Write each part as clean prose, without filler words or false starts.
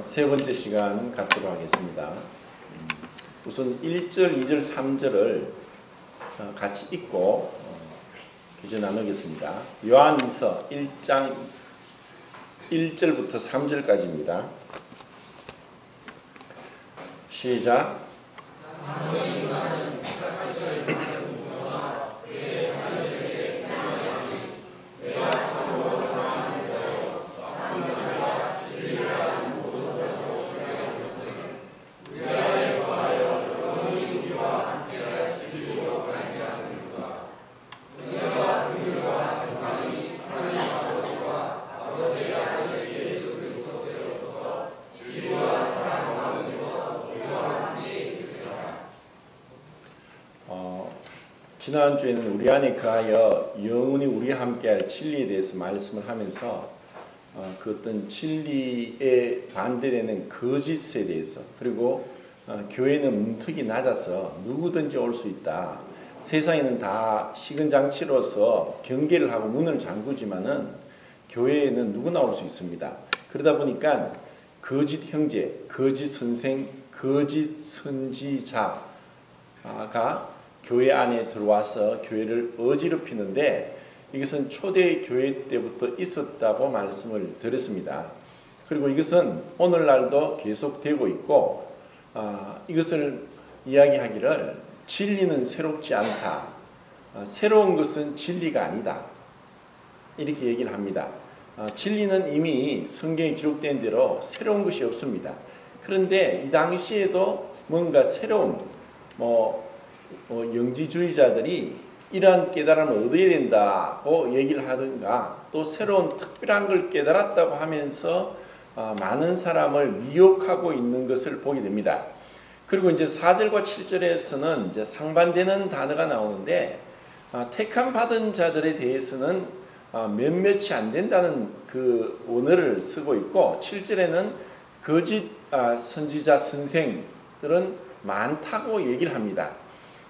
세 번째 시간 갖도록 하겠습니다. 우선 1절, 2절, 3절을 같이 읽고 교제 나누겠습니다. 요한일서 1장 1절부터 3절까지입니다. 시작. 지난주에는 우리 안에 그하여 영원히 우리와 함께할 진리에 대해서 말씀을 하면서 그 어떤 진리에 반대되는 거짓에 대해서, 그리고 교회는 문턱이 낮아서 누구든지 올 수 있다. 세상에는 다 시근장치로서 경계를 하고 문을 잠그지만은 교회에는 누구나 올 수 있습니다. 그러다 보니까 거짓 형제, 거짓 선생, 거짓 선지자가 교회 안에 들어와서 교회를 어지럽히는데, 이것은 초대 교회 때부터 있었다고 말씀을 드렸습니다. 그리고 이것은 오늘날도 계속되고 있고, 이것을 이야기하기를 진리는 새롭지 않다. 새로운 것은 진리가 아니다. 이렇게 얘기를 합니다. 진리는 이미 성경에 기록된 대로 새로운 것이 없습니다. 그런데 이 당시에도 뭔가 새로운 영지주의자들이 이러한 깨달음을 얻어야 된다고 얘기를 하든가, 또 새로운 특별한 걸 깨달았다고 하면서 많은 사람을 미혹하고 있는 것을 보게 됩니다. 그리고 이제 4절과 7절에서는 이제 상반되는 단어가 나오는데, 택함 받은 자들에 대해서는 몇몇이 안 된다는 그 원어를 쓰고 있고, 7절에는 거짓 선지자 선생들은 많다고 얘기를 합니다.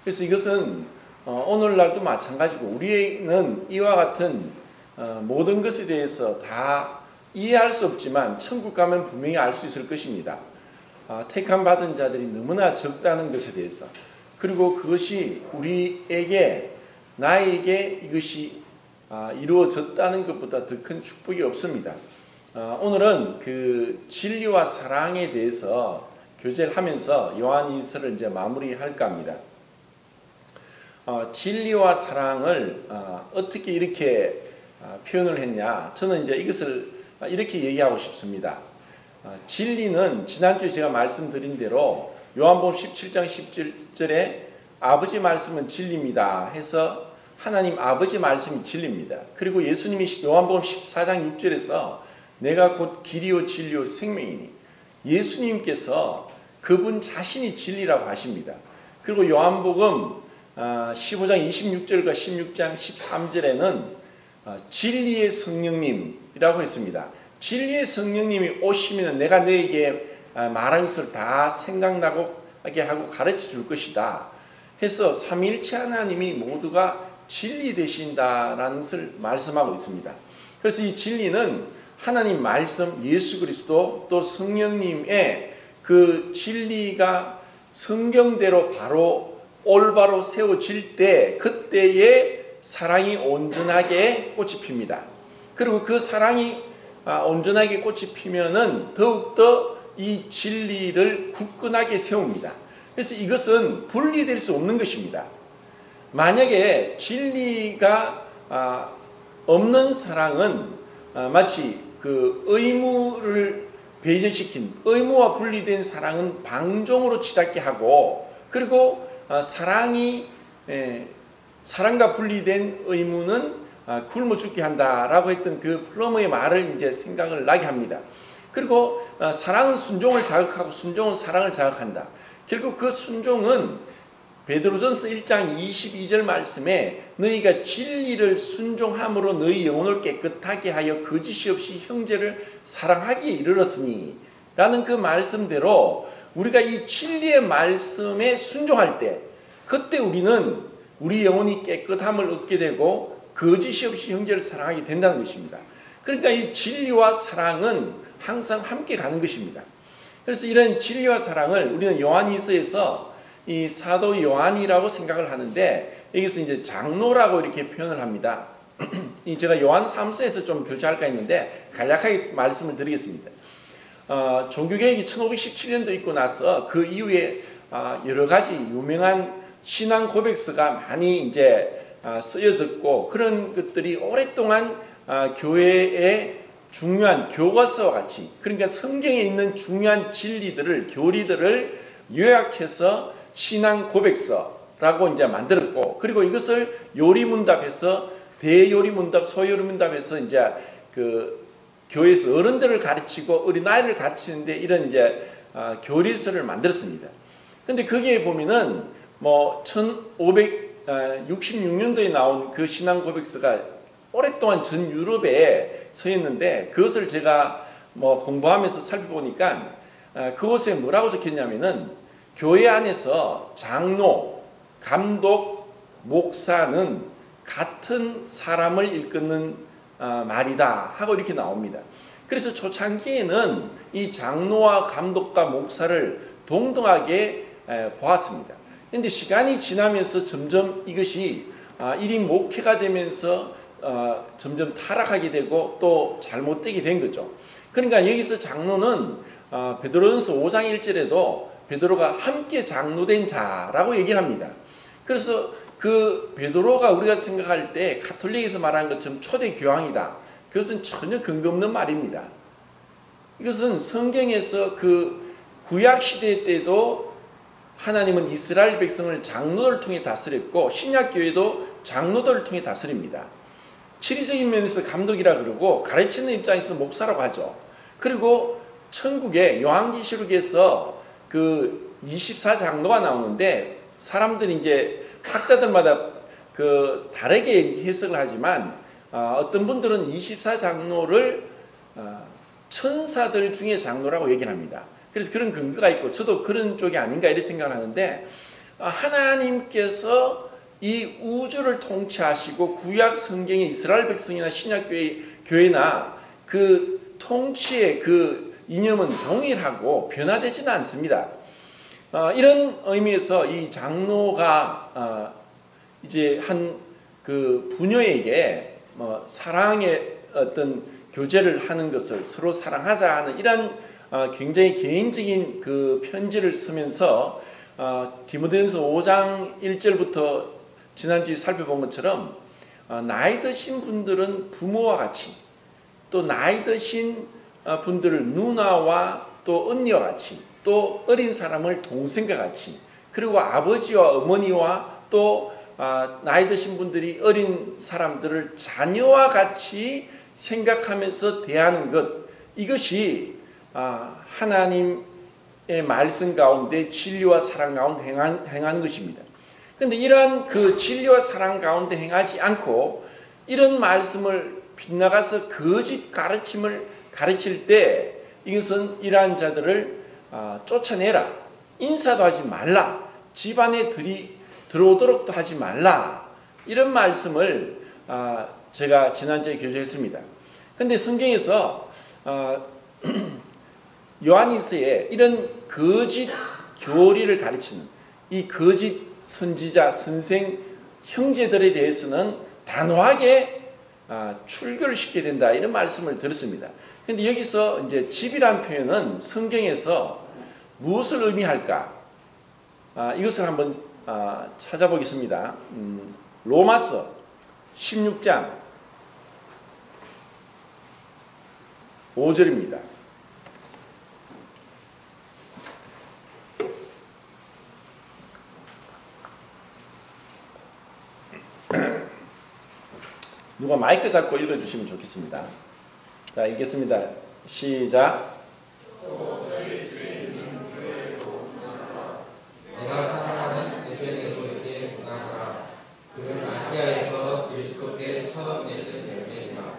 그래서 이것은 오늘날도 마찬가지고, 우리는 이와 같은 모든 것에 대해서 다 이해할 수 없지만 천국 가면 분명히 알 수 있을 것입니다. 택함 받은 자들이 너무나 적다는 것에 대해서, 그리고 그것이 우리에게, 나에게 이것이 이루어졌다는 것보다 더 큰 축복이 없습니다. 오늘은 그 진리와 사랑에 대해서 교제를 하면서 요한일서를 이제 마무리할까 합니다. 진리와 사랑을 어떻게 이렇게 표현을 했냐? 저는 이제 이것을 이렇게 얘기하고 싶습니다. 진리는 지난주에 제가 말씀드린 대로 요한복음 17장 17절에 아버지 말씀은 진리입니다 해서 하나님 아버지 말씀이 진리입니다. 그리고 예수님이 요한복음 14장 6절에서 내가 곧 길이요 진리요 생명이니, 예수님께서 그분 자신이 진리라고 하십니다. 그리고 요한복음 15장 26절과 16장 13절에는 진리의 성령님이라고 했습니다. 진리의 성령님이 오시면 내가 너에게 말한 것을 다 생각나게 하고 가르쳐 줄 것이다 해서 삼위일체 하나님이 모두가 진리 되신다라는 것을 말씀하고 있습니다. 그래서 이 진리는 하나님 말씀, 예수 그리스도, 또 성령님의 그 진리가 성경대로 바로 올바로 세워질 때, 그때에 사랑이 온전하게 꽃이 핍니다. 그리고 그 사랑이 온전하게 꽃이 피면은 더욱더 이 진리를 굳건하게 세웁니다. 그래서 이것은 분리될 수 없는 것입니다. 만약에 진리가 없는 사랑은 마치 그 의무를 배제시킨, 의무와 분리된 사랑은 방종으로 치닫게 하고, 그리고 사랑과 분리된 의무는 굶어 죽게 한다라고 했던 그 플러머의 말을 이제 생각을 나게 합니다. 그리고 사랑은 순종을 자극하고 순종은 사랑을 자극한다. 결국 그 순종은 베드로전서 1장 22절 말씀에 너희가 진리를 순종함으로 너희 영혼을 깨끗하게 하여 거짓이 없이 형제를 사랑하기에 이르렀으니 라는 그 말씀대로 우리가 이 진리의 말씀에 순종할 때, 그때 우리는 우리 영혼이 깨끗함을 얻게 되고 거짓이 없이 형제를 사랑하게 된다는 것입니다. 그러니까 이 진리와 사랑은 항상 함께 가는 것입니다. 그래서 이런 진리와 사랑을 우리는 요한일서에서 이 사도 요한이라고 생각을 하는데 여기서 이제 장로라고 이렇게 표현을 합니다. 제가 요한 3서에서 좀 교체할까 했는데 간략하게 말씀을 드리겠습니다. 종교개혁이 1517년도 있고 나서 그 이후에 여러 가지 유명한 신앙 고백서가 많이 이제 쓰여졌고 그런 것들이 오랫동안 교회의 중요한 교과서와 같이, 그러니까 성경에 있는 중요한 진리들을, 교리들을 요약해서 신앙 고백서라고 이제 만들었고, 그리고 이것을 요리문답해서 대요리문답, 소요리문답해서 이제 그 교회에서 어른들을 가르치고 어린아이를 가르치는데 이런 이제 교리서를 만들었습니다. 근데 거기에 보면은 뭐 1566년도에 나온 그 신앙 고백서가 오랫동안 전 유럽에 서있는데 그것을 제가 뭐 공부하면서 살펴보니까 그곳에 뭐라고 적혔냐면은 교회 안에서 장로, 감독, 목사는 같은 사람을 일컫는 말이다 하고 이렇게 나옵니다. 그래서 초창기에는 이 장로와 감독과 목사를 동등하게 보았습니다. 그런데 시간이 지나면서 점점 이것이 1인 목회가 되면서 점점 타락하게 되고 또 잘못되게 된 거죠. 그러니까 여기서 장로는 베드로전서 5장 1절에도 베드로가 함께 장로된 자라고 얘기를 합니다. 그래서 그 베드로가 우리가 생각할 때 가톨릭에서 말하는 것처럼 초대 교황이다. 그것은 전혀 근거 없는 말입니다. 이것은 성경에서 그 구약 시대 때도 하나님은 이스라엘 백성을 장로들을 통해 다스렸고 신약 교회도 장로들을 통해 다스립니다. 지리적인 면에서 감독이라 그러고 가르치는 입장에서 목사라고 하죠. 그리고 천국의 요한계시록에서 그 24장로가 나오는데 사람들이 이제 학자들마다 그 다르게 해석을 하지만 어떤 분들은 24장로를 천사들 중에 장로라고 얘기를 합니다. 그래서 그런 근거가 있고 저도 그런 쪽이 아닌가 이렇게 생각을 하는데 하나님께서 이 우주를 통치하시고 구약 성경의 이스라엘 백성이나 신약 교회나 그 통치의 그 이념은 동일하고 변화되지는 않습니다. 이런 의미에서 이 장로가 이제 한 그 부녀에게 사랑의 어떤 교제를 하는 것을 서로 사랑하자 하는 이런 굉장히 개인적인 그 편지를 쓰면서 디모데전서 5장 1절부터 지난주에 살펴본 것처럼 나이 드신 분들은 부모와 같이, 또 나이 드신 분들을 누나와 또 언니와 같이, 또 어린 사람을 동생과 같이, 그리고 아버지와 어머니와 또 나이 드신 분들이 어린 사람들을 자녀와 같이 생각하면서 대하는 것, 이것이 하나님의 말씀 가운데 진리와 사랑 가운데 행하는 것입니다. 그런데 이러한 그 진리와 사랑 가운데 행하지 않고 이런 말씀을 빗나가서 거짓 가르침을 가르칠 때 이것은 이러한 자들을 쫓아내라, 인사도 하지 말라, 집안에 들어오도록도 하지 말라, 이런 말씀을 제가 지난주에 교제했습니다. 그런데 성경에서 요한일서에 이런 거짓 교리를 가르치는 이 거짓 선지자, 선생, 형제들에 대해서는 단호하게 출교를 시켜야 된다, 이런 말씀을 들었습니다. 그런데 여기서 이제 집이란 표현은 성경에서 무엇을 의미할까? 이것을 한번 찾아보겠습니다. 로마서 16장 5절입니다. 누가 마이크 잡고 읽어주시면 좋겠습니다. 자, 읽겠습니다. 시작. 내가 사랑하는 에베네도에게 문안하라. 그는 아시아에서 그리스도께 처음 내신 열매이라.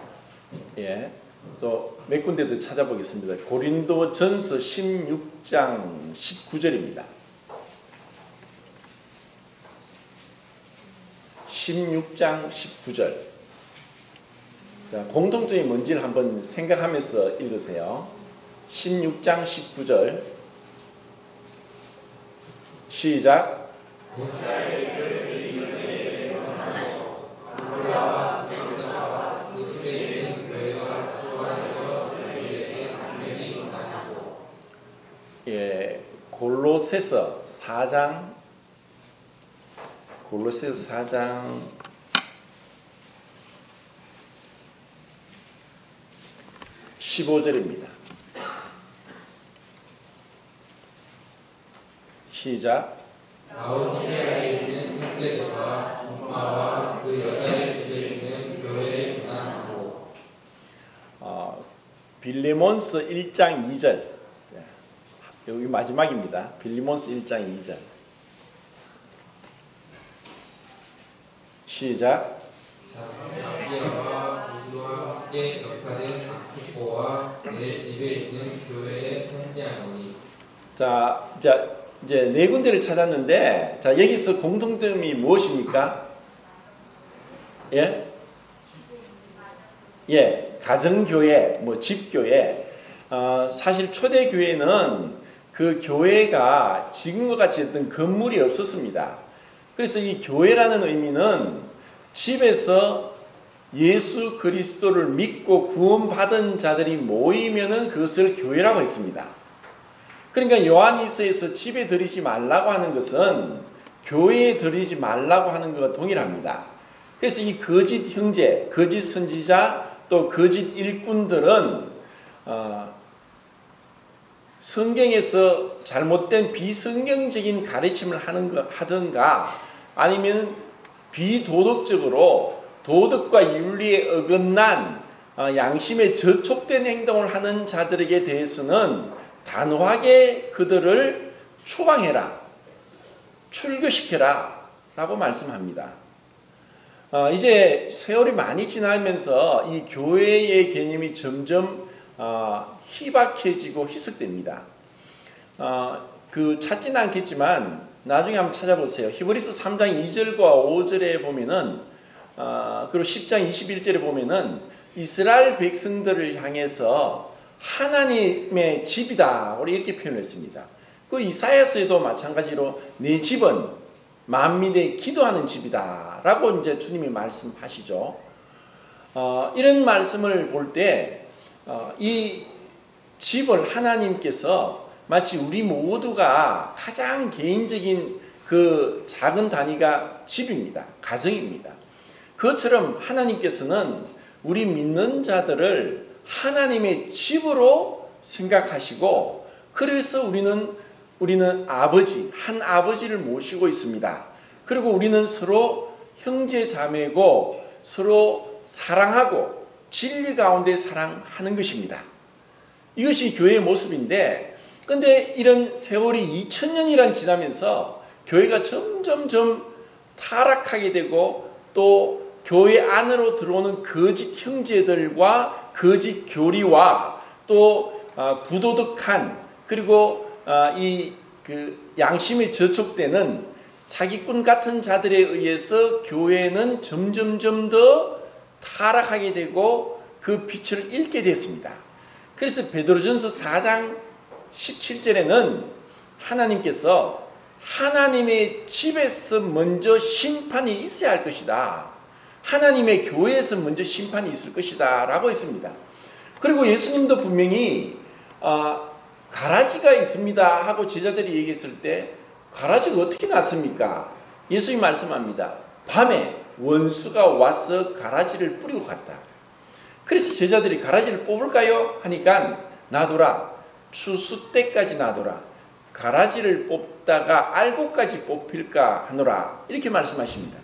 예, 또 몇 군데도 찾아보겠습니다. 고린도전서 16장 19절입니다. 16장 19절. 자, 공통점이 뭔지를 한번 생각하면서 읽으세요. 16장 19절. 시작. 예, 골로새서 4장 15절입니다. 시작. 라오디게아에 있는 형제들과 엄마와 그 여자의 집에 있는 교회에 문안하고. 빌레몬스 1장 2절. 여기 마지막입니다. 빌레몬스 1장 2절. 시작. 자기와 우주와 함께 역사된 아키포와 내 집에 있는 교회에 편지하노니. 자, 이제 네 군데를 찾았는데, 자, 여기서 공통점이 무엇입니까? 예? 예, 가정교회, 뭐 집교회. 사실 초대교회는 그 교회가 지금과 같이 어떤 건물이 없었습니다. 그래서 이 교회라는 의미는 집에서 예수 그리스도를 믿고 구원받은 자들이 모이면은 그것을 교회라고 했습니다. 그러니까 요한일서에서 집에 들이지 말라고 하는 것은 교회에 들이지 말라고 하는 것과 동일합니다. 그래서 이 거짓 형제, 거짓 선지자, 또 거짓 일꾼들은 성경에서 잘못된 비성경적인 가르침을 하든가 아니면 비도덕적으로 도덕과 윤리에 어긋난 양심에 저촉된 행동을 하는 자들에게 대해서는 단호하게 그들을 추방해라, 출교시켜라 라고 말씀합니다. 이제 세월이 많이 지나면서 이 교회의 개념이 점점 희박해지고 희석됩니다. 찾지는 않겠지만 나중에 한번 찾아보세요. 히브리서 3장 2절과 5절에 보면은 그리고 10장 21절에 보면은 이스라엘 백성들을 향해서 하나님의 집이다 이렇게 표현했습니다. 그 이사야서에도 마찬가지로 내 집은 만민의 기도하는 집이다 라고 이제 주님이 말씀하시죠. 이런 말씀을 볼 때 이 집을 하나님께서 마치 우리 모두가 가장 개인적인 그 작은 단위가 집입니다. 가정입니다. 그것처럼 하나님께서는 우리 믿는 자들을 하나님의 집으로 생각하시고 그래서 우리는 아버지, 한 아버지를 모시고 있습니다. 그리고 우리는 서로 형제 자매고 서로 사랑하고 진리 가운데 사랑하는 것입니다. 이것이 교회의 모습인데 근데 이런 세월이 2000년이란 지나면서 교회가 점점점 타락하게 되고 또 교회 안으로 들어오는 거짓 형제들과 거짓 교리와 또 부도덕한 그리고 양심에 저촉되는 사기꾼 같은 자들에 의해서 교회는 점점점 더 타락하게 되고 그 빛을 잃게 됐습니다. 그래서 베드로전서 4장 17절에는 하나님께서 하나님의 집에서 먼저 심판이 있어야 할 것이다. 하나님의 교회에서 먼저 심판이 있을 것이다 라고 했습니다. 그리고 예수님도 분명히 가라지가 있습니다 하고 제자들이 얘기했을 때 가라지가 어떻게 났습니까? 예수님이 말씀합니다. 밤에 원수가 와서 가라지를 뿌리고 갔다. 그래서 제자들이 가라지를 뽑을까요? 하니까 놔둬라. 추수 때까지 놔둬라. 가라지를 뽑다가 알곡까지 뽑힐까 하노라. 이렇게 말씀하십니다.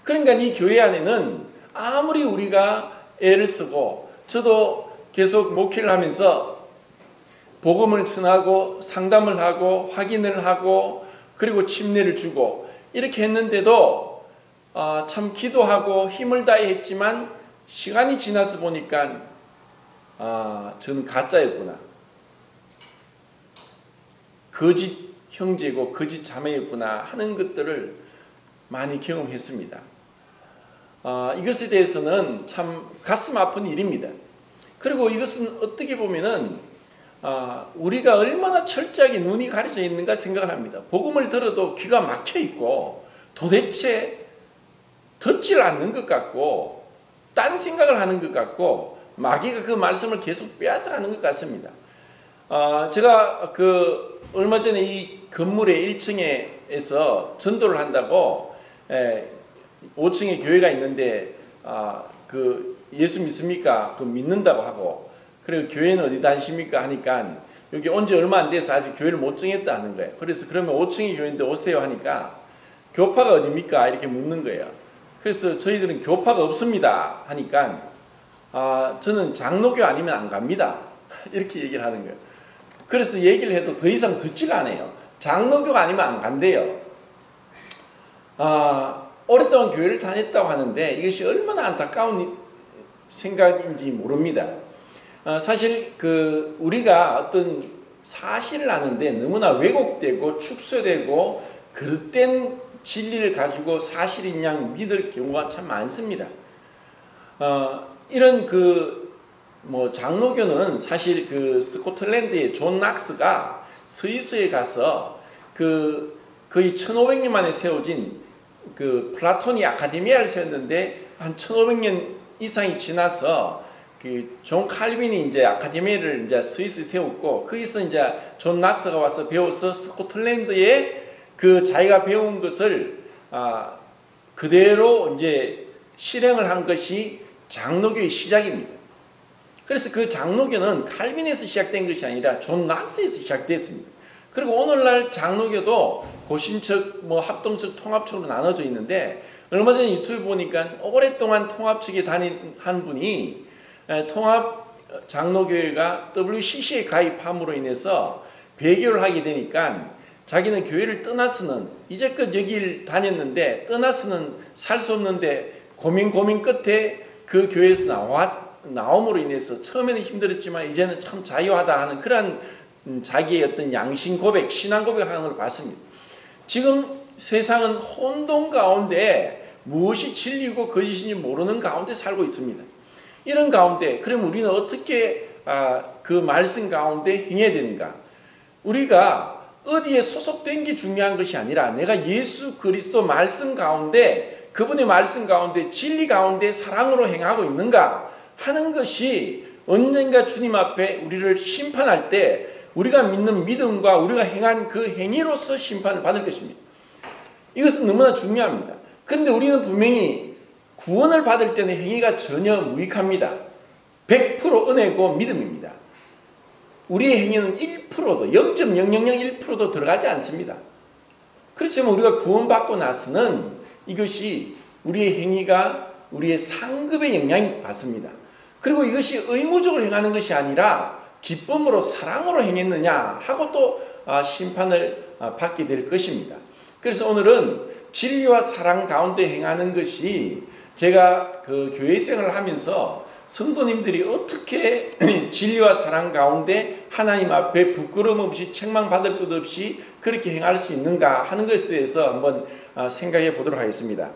그러니까 이 교회 안에는 아무리 우리가 애를 쓰고 저도 계속 목회를 하면서 복음을 전하고 상담을 하고 확인을 하고 그리고 침례를 주고 이렇게 했는데도 참 기도하고 힘을 다해 했지만 시간이 지나서 보니까 저는 가짜였구나. 거짓 형제고 거짓 자매였구나 하는 것들을 많이 경험했습니다. 이것에 대해서는 참 가슴 아픈 일입니다. 그리고 이것은 어떻게 보면은 우리가 얼마나 철저하게 눈이 가려져 있는가 생각을 합니다. 복음을 들어도 귀가 막혀 있고 도대체 듣질 않는 것 같고 딴 생각을 하는 것 같고 마귀가 그 말씀을 계속 빼앗아가는 것 같습니다. 제가 얼마 전에 이 건물의 1층에서 전도를 한다고 5층에 교회가 있는데 예수 믿습니까? 믿는다고 하고 그리고 교회는 어디 다니십니까? 하니까 여기 온 지 얼마 안 돼서 아직 교회를 못 정했다 하는 거예요. 그래서 그러면 5층의 교회인데 오세요 하니까 교파가 어디입니까? 이렇게 묻는 거예요. 그래서 저희들은 교파가 없습니다 하니까 저는 장로교 아니면 안 갑니다. 이렇게 얘기를 하는 거예요. 그래서 얘기를 해도 더 이상 듣질 않아요. 장로교가 아니면 안 간대요. 오랫동안 교회를 다녔다고 하는데 이것이 얼마나 안타까운 생각인지 모릅니다. 사실 우리가 어떤 사실을 아는데 너무나 왜곡되고 축소되고 그릇된 진리를 가지고 사실인 양 믿을 경우가 참 많습니다. 이런 장로교는 사실 스코틀랜드의 존 낙스가 스위스에 가서 거의 1500년 만에 세워진 플라토니 아카데미아를 세웠는데 한 1500년 이상이 지나서 존 칼빈이 이제 아카데미를 이제 스위스에 세웠고 거기서 이제 존 낙스가 와서 배워서 스코틀랜드에 자기가 배운 것을 그대로 이제 실행을 한 것이 장로교의 시작입니다. 그래서 장로교는 칼빈에서 시작된 것이 아니라 존 낙스에서 시작됐습니다. 그리고 오늘날 장로교도 고신척, 합동척, 통합척으로 나눠져 있는데 얼마 전에 유튜브 보니까 오랫동안 통합측에 한 분이 통합 장로교회가 WCC에 가입함으로 인해서 배교를 하게 되니까 자기는 교회를 떠나서는 이제껏 여기를 다녔는데 떠나서는 살 수 없는데 고민 끝에 그 교회에서 나옴으로 인해서 처음에는 힘들었지만 이제는 참 자유하다 하는 그런 자기의 어떤 양심 고백, 신앙 고백을 하는 걸 봤습니다. 지금 세상은 혼돈 가운데 무엇이 진리고 거짓인지 모르는 가운데 살고 있습니다. 이런 가운데 그럼 우리는 어떻게 그 말씀 가운데 행해야 되는가? 우리가 어디에 소속된 게 중요한 것이 아니라 내가 예수 그리스도 말씀 가운데 그분의 말씀 가운데 진리 가운데 사랑으로 행하고 있는가 하는 것이 언젠가 주님 앞에 우리를 심판할 때 우리가 믿는 믿음과 우리가 행한 그 행위로서 심판을 받을 것입니다. 이것은 너무나 중요합니다. 그런데 우리는 분명히 구원을 받을 때는 행위가 전혀 무익합니다. 100% 은혜고 믿음입니다. 우리의 행위는 1%도 0.0001%도 들어가지 않습니다. 그렇지만 우리가 구원받고 나서는 이것이 우리의 행위가 우리의 상급의 영향이 받습니다. 그리고 이것이 의무적으로 행하는 것이 아니라 기쁨으로 사랑으로 행했느냐 하고 또 심판을 받게 될 것입니다. 그래서 오늘은 진리와 사랑 가운데 행하는 것이 제가 교회 생활을 하면서 성도님들이 어떻게 진리와 사랑 가운데 하나님 앞에 부끄러움 없이 책망받을 것 없이 그렇게 행할 수 있는가 하는 것에 대해서 한번 생각해 보도록 하겠습니다.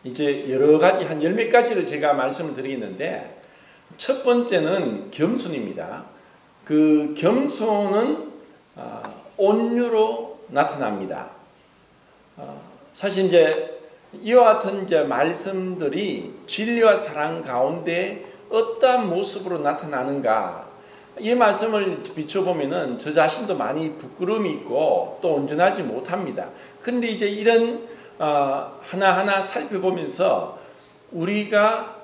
이제 여러 가지 한 10몇 가지를 제가 말씀을 드리겠는데 첫 번째는 겸손입니다. 그 겸손은 온유로 나타납니다. 사실 이제 이와 같은 이제 말씀들이 진리와 사랑 가운데 어떠한 모습으로 나타나는가 이 말씀을 비춰보면은 저 자신도 많이 부끄러움이 있고 또 온전하지 못합니다. 그런데 이제 이런 하나하나 살펴보면서 우리가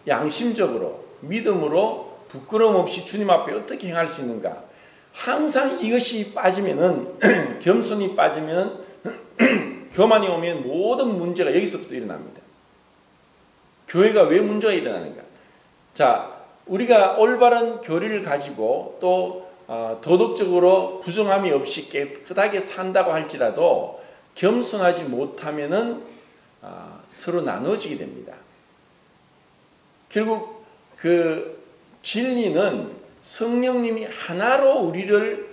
양심적으로 믿음으로 부끄러움 없이 주님 앞에 어떻게 행할 수 있는가. 항상 이것이 빠지면은 겸손이 빠지면 교만이 오면 모든 문제가 여기서부터 일어납니다. 교회가 왜 문제가 일어나는가. 자, 우리가 올바른 교리를 가지고 또 도덕적으로 부정함이 없이 깨끗하게 산다고 할지라도 겸손하지 못하면은 서로 나눠지게 됩니다. 결국 그 진리는 성령님이 하나로 우리를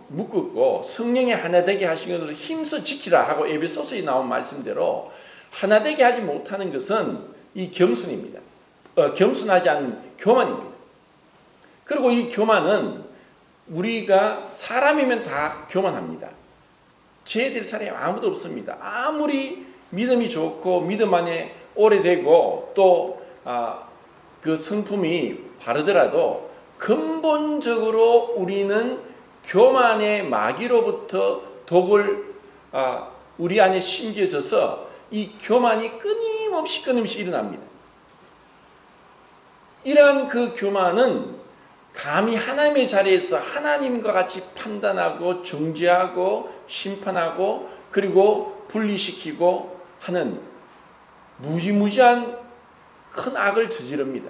묶었고 성령의 하나 되게 하신 것을 힘써 지키라 하고 에베소서에 나온 말씀대로 하나 되게 하지 못하는 것은 이 겸손입니다. 겸손하지 않은 교만입니다. 그리고 이 교만은 우리가 사람이면 다 교만합니다. 죄될 사람이 아무도 없습니다. 아무리 믿음이 좋고 믿음 안에 오래되고 또 그 성품이 바르더라도 근본적으로 우리는 교만의 마귀로부터 독을 우리 안에 심겨져서 이 교만이 끊임없이 일어납니다. 이러한 그 교만은 감히 하나님의 자리에서 하나님과 같이 판단하고 정죄하고 심판하고 그리고 분리시키고 하는 무지무지한 큰 악을 저지릅니다.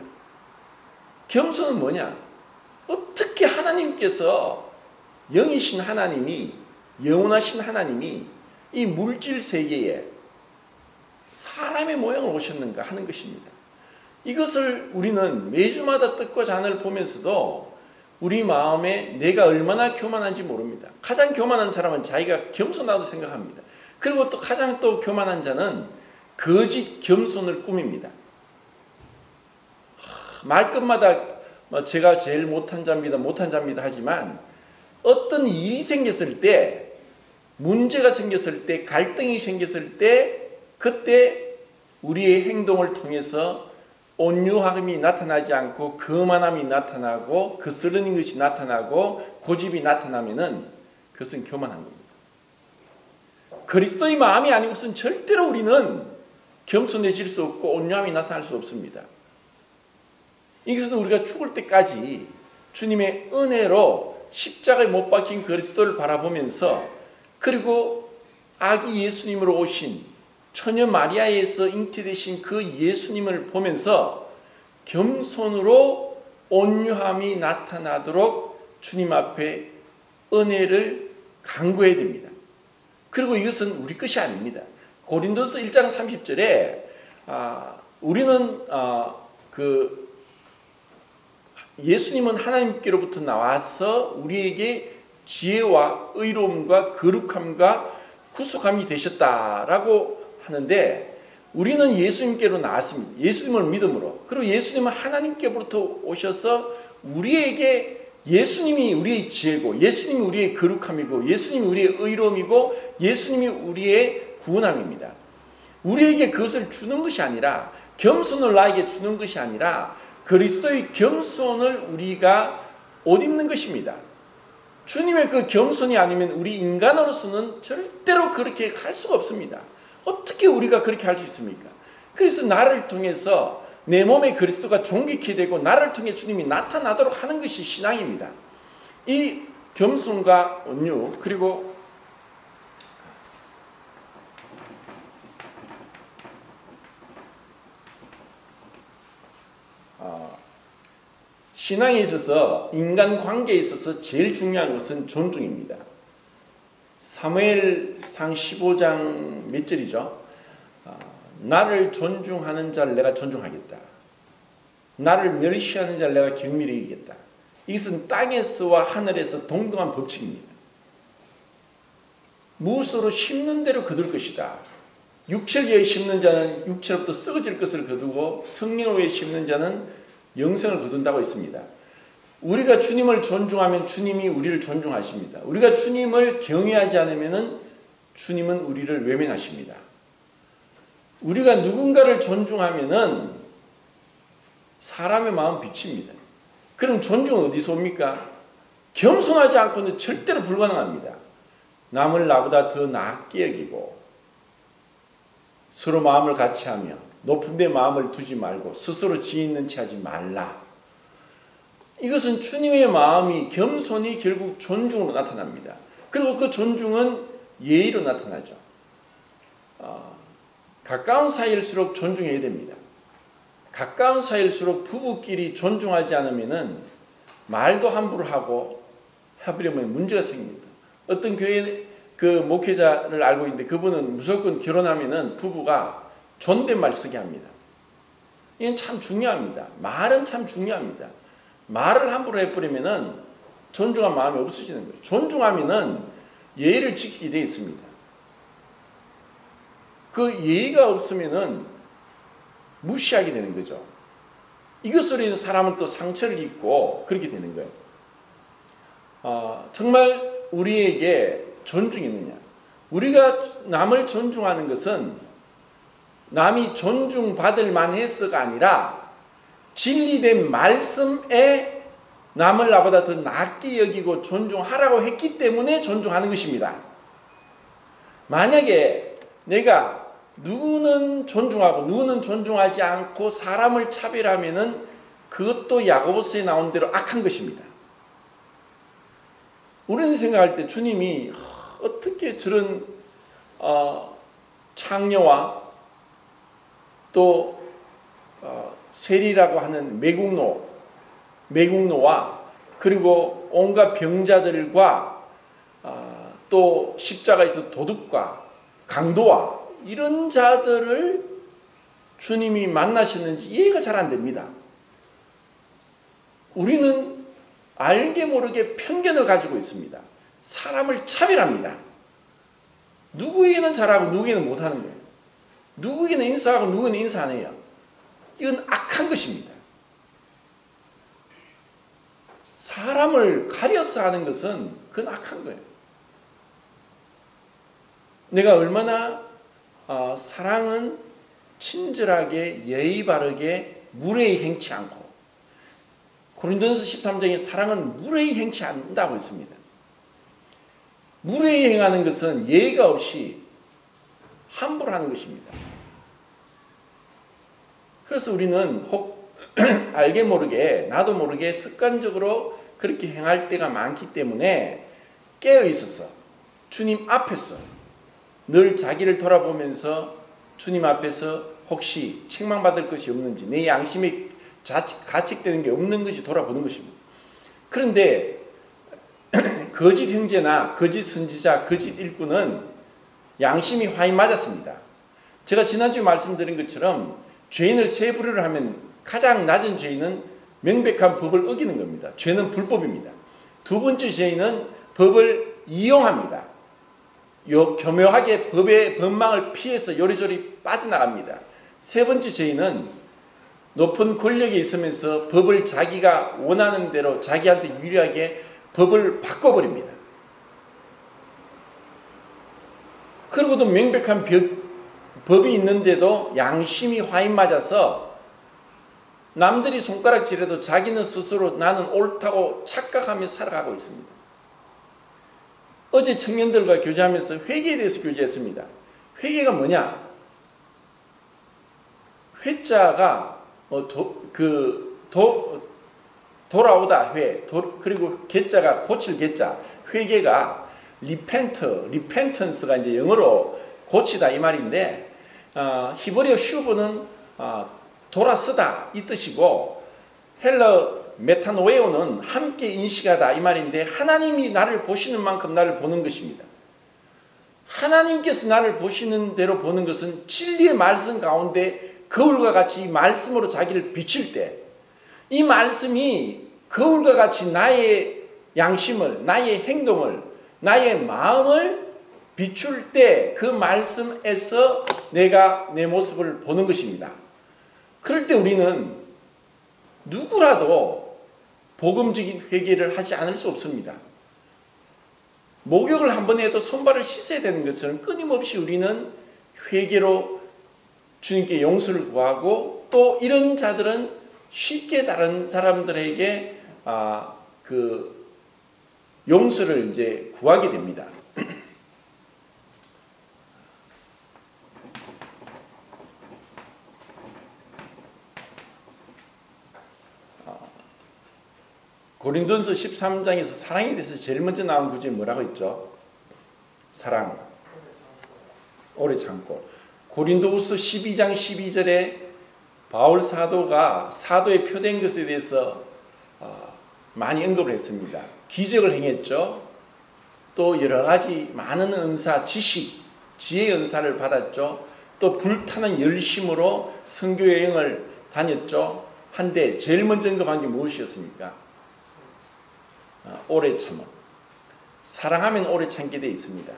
겸손은 뭐냐? 어떻게 하나님께서 영이신 하나님이 영원하신 하나님이 이 물질 세계에 사람의 모양을 오셨는가 하는 것입니다. 이것을 우리는 매주마다 뜻과 잔을 보면서도 우리 마음에 내가 얼마나 교만한지 모릅니다. 가장 교만한 사람은 자기가 겸손하다고 생각합니다. 그리고 또 가장 또 교만한 자는 거짓 겸손을 꾸밉니다. 말끝마다 제가 제일 못한 자입니다 하지만 어떤 일이 생겼을 때 문제가 생겼을 때 갈등이 생겼을 때 그때 우리의 행동을 통해서 온유함이 나타나지 않고 거만함이 나타나고 거스르는 것이 나타나고 고집이 나타나면은 그것은 교만한 겁니다. 그리스도의 마음이 아니고서는 절대로 우리는 겸손해질 수 없고 온유함이 나타날 수 없습니다. 이것은 우리가 죽을 때까지 주님의 은혜로 십자가에 못 박힌 그리스도를 바라보면서 그리고 아기 예수님으로 오신 처녀 마리아에서 잉태되신 그 예수님을 보면서 겸손으로 온유함이 나타나도록 주님 앞에 은혜를 간구해야 됩니다. 그리고 이것은 우리 것이 아닙니다. 고린도서 1장 30절에 우리는 예수님은 하나님께로부터 나와서 우리에게 지혜와 의로움과 거룩함과 구속함이 되셨다라고 하는데 우리는 예수님께로 나왔습니다. 예수님을 믿음으로. 그리고 예수님은 하나님께로부터 오셔서 우리에게 예수님이 우리의 지혜고 예수님이 우리의 거룩함이고 예수님이 우리의 의로움이고 예수님이 우리의 구원함입니다. 우리에게 그것을 주는 것이 아니라 겸손을 나에게 주는 것이 아니라 그리스도의 겸손을 우리가 옷 입는 것입니다. 주님의 그 겸손이 아니면 우리 인간으로서는 절대로 그렇게 할 수가 없습니다. 어떻게 우리가 그렇게 할 수 있습니까? 그래서 나를 통해서 내 몸에 그리스도가 존귀케 되고 나를 통해 주님이 나타나도록 하는 것이 신앙입니다. 이 겸손과 온유 그리고 신앙에 있어서 인간관계에 있어서 제일 중요한 것은 존중입니다. 사무엘상 15장 몇 절이죠? 나를 존중하는 자를 내가 존중하겠다. 나를 멸시하는 자를 내가 경멸히 여기겠다. 이것은 땅에서와 하늘에서 동등한 법칙입니다. 무엇으로 심는 대로 거둘 것이다. 육체에 심는 자는 육체로부터 썩어질 것을 거두고 성령 위에 심는 자는 영생을 거둔다고 했습니다. 우리가 주님을 존중하면 주님이 우리를 존중하십니다. 우리가 주님을 경외하지 않으면 주님은 우리를 외면하십니다. 우리가 누군가를 존중하면 사람의 마음 비칩니다. 그럼 존중은 어디서 옵니까? 겸손하지 않고는 절대로 불가능합니다. 남을 나보다 더 낮게 여기고 서로 마음을 같이 하며 높은 데 마음을 두지 말고 스스로 지혜 있는 채 하지 말라. 이것은 주님의 마음이 겸손이 결국 존중으로 나타납니다. 그리고 그 존중은 예의로 나타나죠. 가까운 사이일수록 존중해야 됩니다. 가까운 사이일수록 부부끼리 존중하지 않으면 말도 함부로 하고 해버리면 문제가 생깁니다. 어떤 교회 그 목회자를 알고 있는데 그분은 무조건 결혼하면 부부가 존댓말 쓰게 합니다. 이건 참 중요합니다. 말은 참 중요합니다. 말을 함부로 해버리면은 존중한 마음이 없어지는 거예요. 존중하면은 예의를 지키게 되어 있습니다. 그 예의가 없으면은 무시하게 되는 거죠. 이것으로 인해서 사람은 또 상처를 입고 그렇게 되는 거예요. 정말 우리에게 존중이 있느냐? 우리가 남을 존중하는 것은 남이 존중받을 만해서가 아니라 진리된 말씀에 남을 나보다 더 낮게 여기고 존중하라고 했기 때문에 존중하는 것입니다. 만약에 내가 누구는 존중하고 누구는 존중하지 않고 사람을 차별하면은 그것도 야고보서에 나온 대로 악한 것입니다. 우리는 생각할 때 주님이 어떻게 저런 창녀와 또 세리라고 하는 매국노와 그리고 온갖 병자들과 또 십자가에서 도둑과 강도와 이런 자들을 주님이 만나셨는지 이해가 잘 안 됩니다. 우리는 알게 모르게 편견을 가지고 있습니다. 사람을 차별합니다. 누구에게는 잘하고 누구에게는 못하는 거예요. 누구에게는 인사하고 누구는 인사 안 해요. 이건 악한 것입니다. 사람을 가려서 하는 것은 그건 악한 거예요. 내가 얼마나 사랑은 친절하게 예의 바르게 무례히 행치 않고 고린도전서 13장에 사랑은 무례히 행치 않는다고 했습니다. 무례히 행하는 것은 예의가 없이 함부로 하는 것입니다. 그래서 우리는 혹 알게 모르게 나도 모르게 습관적으로 그렇게 행할 때가 많기 때문에 깨어 있어서 주님 앞에서 늘 자기를 돌아보면서 주님 앞에서 혹시 책망받을 것이 없는지 내 양심에 가책되는 게 없는 것이 돌아보는 것입니다. 그런데 거짓 형제나 거짓 선지자, 거짓 일꾼은 양심이 화이 맞았습니다. 제가 지난주에 말씀드린 것처럼 죄인을 세 부류를 하면 가장 낮은 죄인은 명백한 법을 어기는 겁니다. 죄는 불법입니다. 두 번째 죄인은 법을 이용합니다. 교묘하게 법의 법망을 피해서 요리조리 빠져나갑니다. 세 번째 죄인은 높은 권력에 있으면서 법을 자기가 원하는 대로 자기한테 유리하게 법을 바꿔버립니다. 그리고도 명백한 법이 있는데도 양심이 화인 맞아서 남들이 손가락질해도 자기는 스스로 나는 옳다고 착각하며 살아가고 있습니다. 어제 청년들과 교제하면서 회개에 대해서 교제했습니다. 회개가 뭐냐? 회자가 돌아오다 그리고 개자가 고칠 개자. 회개가 repentance가 이제 영어로 고치다 이 말인데 히브리어 슈브는 돌아서다 이 뜻이고 헬러 메타노에오는 함께 인식하다 이 말인데 하나님이 나를 보시는 만큼 나를 보는 것입니다. 하나님께서 나를 보시는 대로 보는 것은 진리의 말씀 가운데 거울과 같이 이 말씀으로 자기를 비칠 때 이 말씀이 거울과 같이 나의 양심을, 나의 행동을, 나의 마음을 비출 때 그 말씀에서 내가 내 모습을 보는 것입니다. 그럴 때 우리는 누구라도 복음적인 회개를 하지 않을 수 없습니다. 목욕을 한 번 해도 손발을 씻어야 되는 것처럼 끊임없이 우리는 회개로 주님께 용서를 구하고 또 이런 자들은 쉽게 다른 사람들에게 용서를 이제 구하게 됩니다. 고린도전서 13장에서 사랑에 대해서 제일 먼저 나온 구절이 뭐라고 했죠? 사랑, 오래 참고. 고린도후서 12장 12절에 바울 사도가 사도에 표된 것에 대해서 많이 언급을 했습니다. 기적을 행했죠. 또 여러 가지 많은 은사, 지식, 지혜의 은사를 받았죠. 또 불타는 열심으로 선교 여행을 다녔죠. 한데 제일 먼저 언급한 게 무엇이었습니까? 오래 참음. 사랑하면 오래 참게 돼 있습니다.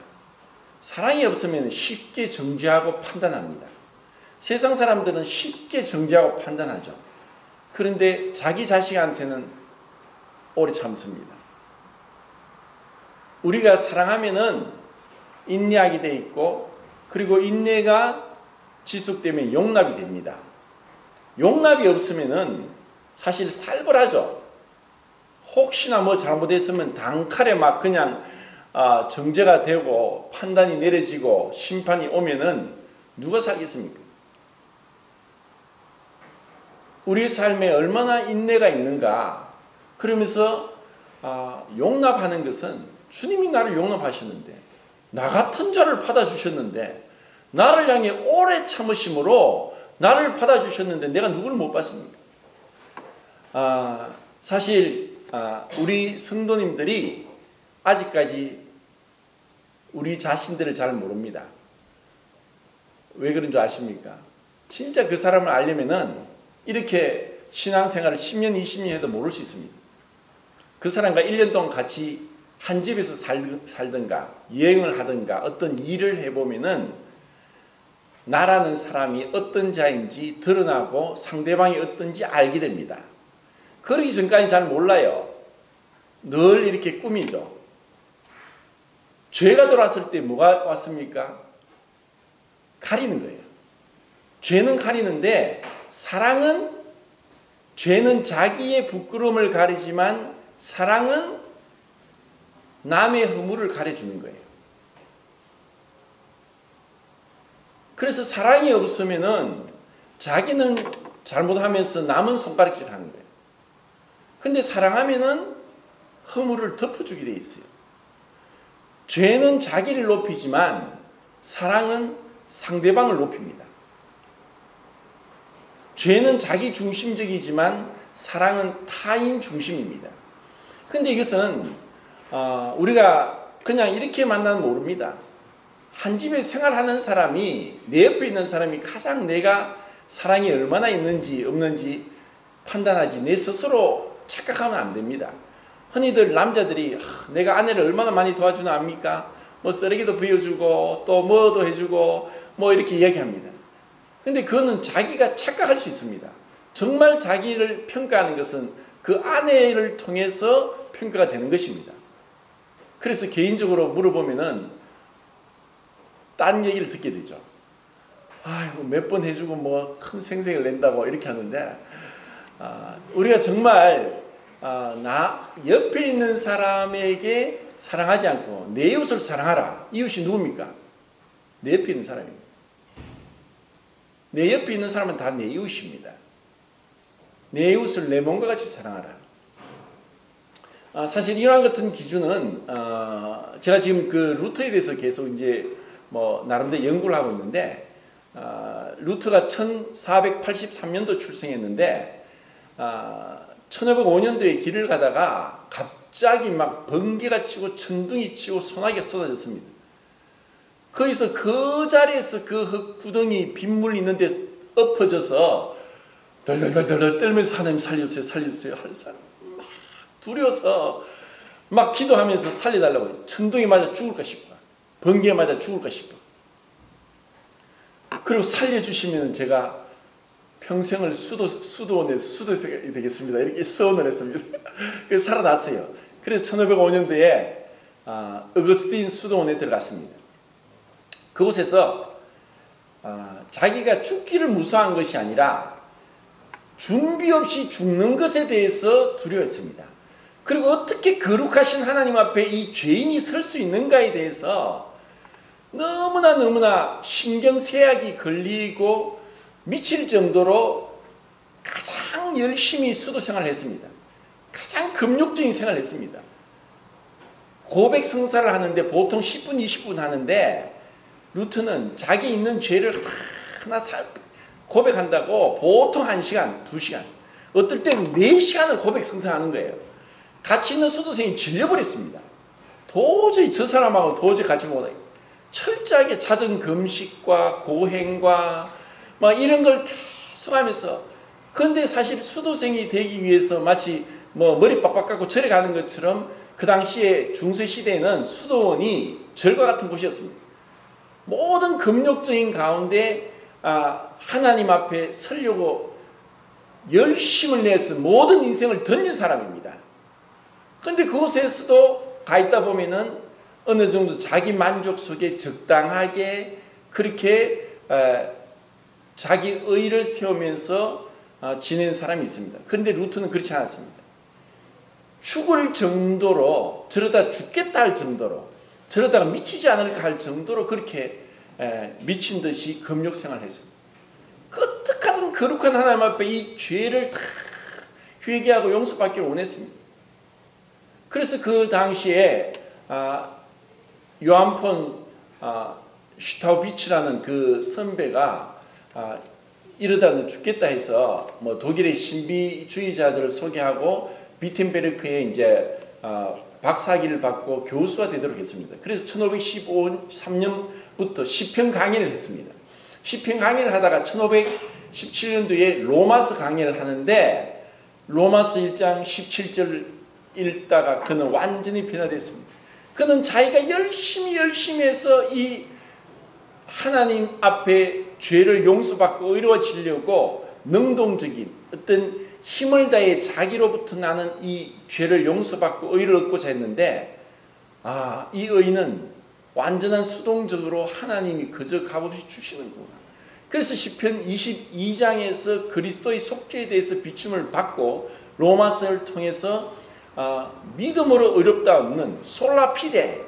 사랑이 없으면 쉽게 정죄하고 판단합니다. 세상 사람들은 쉽게 정죄하고 판단하죠. 그런데 자기 자식한테는 오래 참습니다. 우리가 사랑하면은 인내하게 돼 있고, 그리고 인내가 지속되면 용납이 됩니다. 용납이 없으면은 사실 살벌하죠. 혹시나 뭐 잘못했으면 단칼에 막 그냥 정죄가 되고 판단이 내려지고 심판이 오면은 누가 살겠습니까? 우리 삶에 얼마나 인내가 있는가. 그러면서 용납하는 것은 주님이 나를 용납하셨는데, 나 같은 자를 받아주셨는데, 나를 향해 오래 참으심으로 나를 받아주셨는데 내가 누구를 못 받습니까? 사실 우리 성도님들이 아직까지 우리 자신들을 잘 모릅니다. 왜 그런 줄 아십니까? 진짜 그 사람을 알려면은 이렇게 신앙생활을 10년, 20년 해도 모를 수 있습니다. 그 사람과 1년 동안 같이 한 집에서 살든가 여행을 하든가 어떤 일을 해보면은 나라는 사람이 어떤 자인지 드러나고 상대방이 어떤지 알게 됩니다. 그러기 전까지 잘 몰라요. 늘 이렇게 꾸미죠. 죄가 들어왔을 때 뭐가 왔습니까? 가리는 거예요. 죄는 가리는데, 사랑은, 죄는 자기의 부끄러움을 가리지만 사랑은 남의 허물을 가려주는 거예요. 그래서 사랑이 없으면은 자기는 잘못하면서 남은 손가락질 하는 거예요. 근데 사랑하면은 허물을 덮어주게 돼 있어요. 죄는 자기를 높이지만 사랑은 상대방을 높입니다. 죄는 자기 중심적이지만 사랑은 타인 중심입니다. 근데 이것은 우리가 그냥 이렇게 만나면 모릅니다. 한 집에 생활하는 사람이, 내 옆에 있는 사람이 가장 내가 사랑이 얼마나 있는지 없는지 판단하지, 내 스스로 착각하면 안 됩니다. 흔히들 남자들이 내가 아내를 얼마나 많이 도와주나 압니까? 뭐 쓰레기도 비워주고 또 뭐도 해주고 뭐 이렇게 이야기합니다. 근데 그거는 자기가 착각할 수 있습니다. 정말 자기를 평가하는 것은 그 아내를 통해서 평가가 되는 것입니다. 그래서 개인적으로 물어보면은 딴 얘기를 듣게 되죠. 아이고, 몇 번 해주고 뭐 큰 생색을 낸다고 이렇게 하는데, 우리가 정말 나 옆에 있는 사람에게 사랑하지 않고 내 이웃을 사랑하라. 이웃이 누굽니까? 내 옆에 있는 사람입니다. 내 옆에 있는 사람은 다 내 이웃입니다. 내 이웃을 내 몸과 같이 사랑하라. 사실 이러한 같은 기준은 제가 지금 그 루터에 대해서 계속 이제 뭐 나름대로 연구를 하고 있는데, 루터가 1483년도 출생했는데 1505년도에 길을 가다가 갑자기 막 번개가 치고 천둥이 치고 소나기가 쏟아졌습니다. 거기서 그 자리에서 그 흙구덩이 빗물 있는 데 엎어져서 덜덜덜덜 떨면서 하나님 살려주세요, 살려주세요 할 사람 막 두려워서 막 기도하면서 살려달라고 해요. 천둥이 맞아 죽을까 싶어, 번개에 맞아 죽을까 싶어. 그리고 살려주시면 제가 평생을 수도원에 수도생이 되겠습니다, 이렇게 서원을 했습니다. 그래서 살아났어요. 그래서 1505년도에 어거스틴 수도원에 들어갔습니다. 그곳에서 자기가 죽기를 무서워한 것이 아니라 준비 없이 죽는 것에 대해서 두려워했습니다. 그리고 어떻게 거룩하신 하나님 앞에 이 죄인이 설 수 있는가에 대해서 너무나 신경쇠약이 걸리고 미칠 정도로 가장 열심히 수도 생활을 했습니다. 가장 금욕적인 생활을 했습니다. 고백 성사를 하는데 보통 10분, 20분 하는데 루터는 자기 있는 죄를 하나 고백한다고 보통 1시간, 2시간, 어떨 때는 4시간을 고백 성사하는 거예요. 같이 있는 수도생이 질려버렸습니다. 도저히 저 사람하고 도저히 같이 못하겠어요. 철저하게 잦은 금식과 고행과 막 이런 걸 계속 하면서 그런데 사실 수도생이 되기 위해서 마치 뭐 머리 빡빡 깎고 절에 가는 것처럼 그 당시에 중세 시대에는 수도원이 절과 같은 곳이었습니다. 모든 금욕적인 가운데 하나님 앞에 서려고 열심을 내서 모든 인생을 던진 사람입니다. 그런데 그곳에서도 가 있다 보면은 어느 정도 자기 만족 속에 적당하게 그렇게 자기 의를 세우면서 지낸 사람이 있습니다. 그런데 루트는 그렇지 않았습니다. 죽을 정도로, 저러다 죽겠다 할 정도로, 저러다가 미치지 않을까 할 정도로 그렇게 미친 듯이 금욕 생활을 했습니다. 어떻게든 거룩한 하나님 앞에 이 죄를 다 회개하고 용서받기를 원했습니다. 그래서 그 당시에 요한 폰 슈타우비츠라는 그 선배가 이러다 너 죽겠다 해서 뭐 독일의 신비주의자들을 소개하고 비텐베르크에 이제 박사학위를 받고 교수가 되도록 했습니다. 그래서 1513년부터 시편 강의를 했습니다. 시편 강의를 하다가 1517년도에 로마서 강의를 하는데 로마서 1장 17절 읽다가 그는 완전히 변화됐습니다. 그는 자기가 열심히 해서 이 하나님 앞에 죄를 용서받고 의로워지려고 능동적인 어떤 힘을 다해 자기로부터 나는 이 죄를 용서받고 의를 얻고자 했는데 이 의는 완전한 수동적으로 하나님이 그저 값없이 주시는구나. 그래서 시편 22장에서 그리스도의 속죄에 대해서 비춤을 받고 로마서를 통해서 믿음으로 의롭다 없는 솔라피데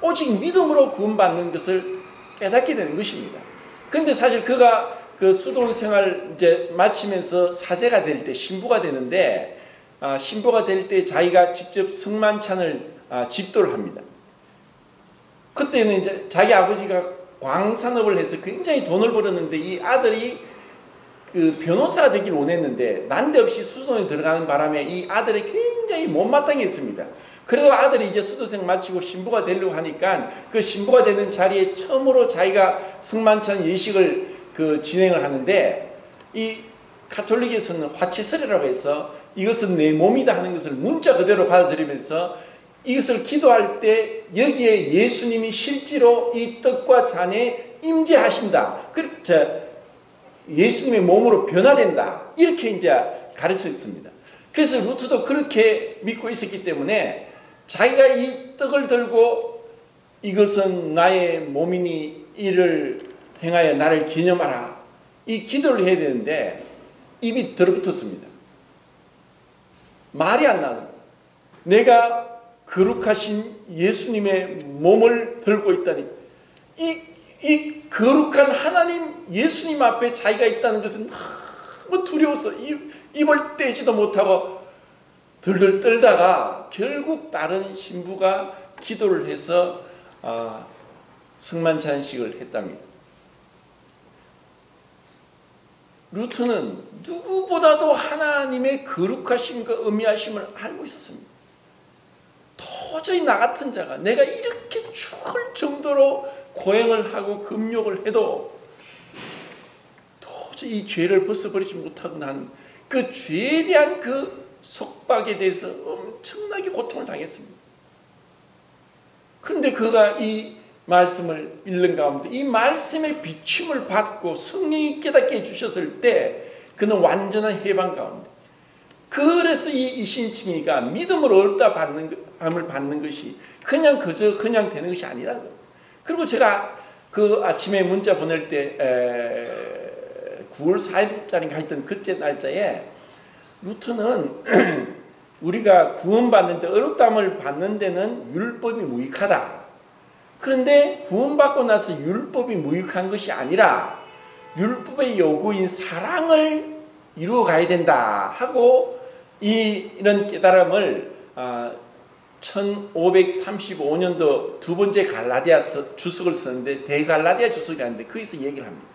오직 믿음으로 구원받는 것을 깨닫게 되는 것입니다. 그런데 사실 그가 그 수도원 생활 이제 마치면서 사제가 될 때 신부가 되는데 신부가 될 때 자기가 직접 성만찬을 집도를 합니다. 그때는 이제 자기 아버지가 광산업을 해서 굉장히 돈을 벌었는데 이 아들이 그 변호사가 되기를 원했는데 난데없이 수도원에 들어가는 바람에 이 아들이 굉장히 못마땅했습니다. 그래도 아들이 이제 수도생 마치고 신부가 되려고 하니까 그 신부가 되는 자리에 처음으로 자기가 성만찬 예식을 진행을 하는데 이 가톨릭에서는 화채설이라고 해서 이것은 내 몸이다 하는 것을 문자 그대로 받아들이면서 이것을 기도할 때 여기에 예수님이 실제로 이 떡과 잔에 임재하신다. 예수님의 몸으로 변화된다. 이렇게 이제 가르쳐 있습니다. 그래서 루트도 그렇게 믿고 있었기 때문에 자기가 이 떡을 들고 이것은 나의 몸이니 이를 행하여 나를 기념하라. 이 기도를 해야 되는데 입이 들어붙었습니다. 말이 안 나는 거예요. 내가 거룩하신 예수님의 몸을 들고 있다니 이 거룩한 하나님 예수님 앞에 자기가 있다는 것은 너무 두려워서 입을 떼지도 못하고 들들 떨다가 결국 다른 신부가 기도를 해서 성만찬식을 했답니다. 루터는 누구보다도 하나님의 거룩하심과 음미하심을 알고 있었습니다. 도저히 나 같은 자가 내가 이렇게 죽을 정도로 고행을 하고 금욕을 해도 도저히 이 죄를 벗어버리지 못하고 나는 그 죄에 대한 그 속박에 대해서 엄청나게 고통을 당했습니다. 그런데 그가 이 말씀을 읽는 가운데 이 말씀의 비춤을 받고 성령이 깨닫게 해주셨을 때 그는 완전한 해방 가운데 그래서 이 이신칭이가 믿음으로 얻다함을 받는 것이 그냥 되는 것이 아니라는 거예요. 그리고 제가 그 아침에 문자 보낼 때 9월 4일자리인가 하여튼 그때 날짜에 루터는 우리가 구원받는데 어렵다함을 받는 데는 율법이 무익하다. 그런데 구원받고 나서 율법이 무익한 것이 아니라 율법의 요구인 사랑을 이루어가야 된다 하고 이런 깨달음을 1535년도 두 번째 갈라디아 주석을 썼는데 대갈라디아 주석이라는데 거기서 얘기를 합니다.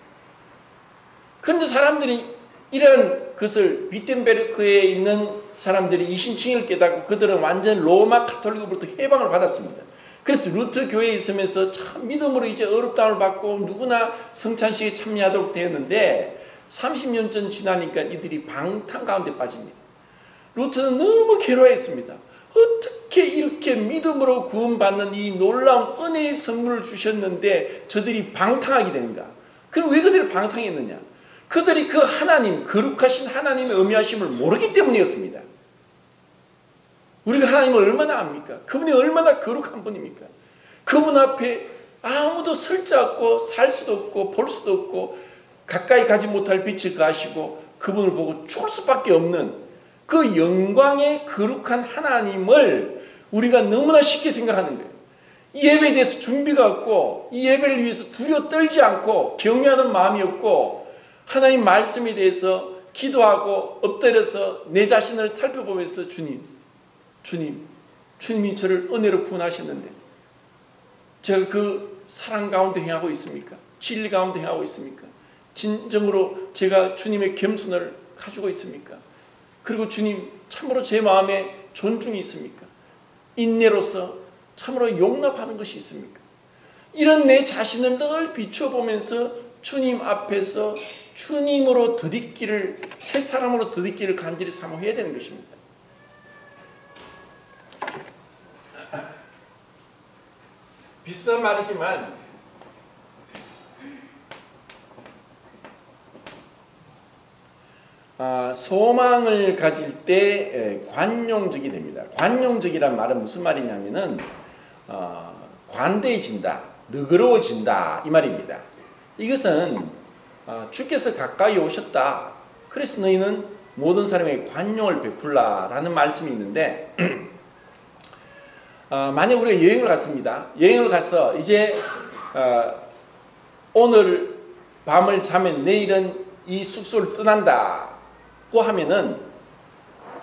그런데 사람들이 이런 것을 비텐베르크에 있는 사람들이 이신칭을 깨닫고 그들은 완전 로마 카톨릭으로부터 해방을 받았습니다. 그래서 루터 교회에 있으면서 참 믿음으로 이제 어렵다함을 받고 누구나 성찬식에 참여하도록 되었는데 30년 전 지나니까 이들이 방탕 가운데 빠집니다. 루트는 너무 괴로워했습니다. 어떻게 이렇게 믿음으로 구원받는 이 놀라운 은혜의 선물을 주셨는데 저들이 방탕하게 되는가? 그럼 왜 그들이 방탕했느냐? 그들이 그 하나님, 거룩하신 하나님의 의미하심을 모르기 때문이었습니다. 우리가 하나님을 얼마나 압니까? 그분이 얼마나 거룩한 분입니까? 그분 앞에 아무도 설 자 없고 살 수도 없고 볼 수도 없고 가까이 가지 못할 빛을 가시고 그분을 보고 죽을 수밖에 없는 그 영광의 거룩한 하나님을 우리가 너무나 쉽게 생각하는 거예요. 이 예배에 대해서 준비가 없고 이 예배를 위해서 두려워 떨지 않고 경외하는 마음이 없고 하나님 말씀에 대해서 기도하고 엎드려서 내 자신을 살펴보면서 주님이 저를 은혜로 구원하셨는데 제가 그 사랑 가운데 행하고 있습니까? 진리 가운데 행하고 있습니까? 진정으로 제가 주님의 겸손을 가지고 있습니까? 그리고 주님 참으로 제 마음에 존중이 있습니까? 인내로서 참으로 용납하는 것이 있습니까? 이런 내 자신을 늘 비춰보면서 주님 앞에서 주님으로 더딛기를 새 사람으로 더딛기를 간절히 사모해야 되는 것입니다. 비슷한 말이지만 소망을 가질 때 관용적이 됩니다. 관용적이란 말은 무슨 말이냐면은 관대해진다, 너그러워진다 이 말입니다. 이것은 주께서 가까이 오셨다. 그래서 너희는 모든 사람에게 관용을 베풀라라는 말씀이 있는데 만약 우리가 여행을 갔습니다. 여행을 가서 이제 오늘 밤을 자면 내일은 이 숙소를 떠난다고 하면은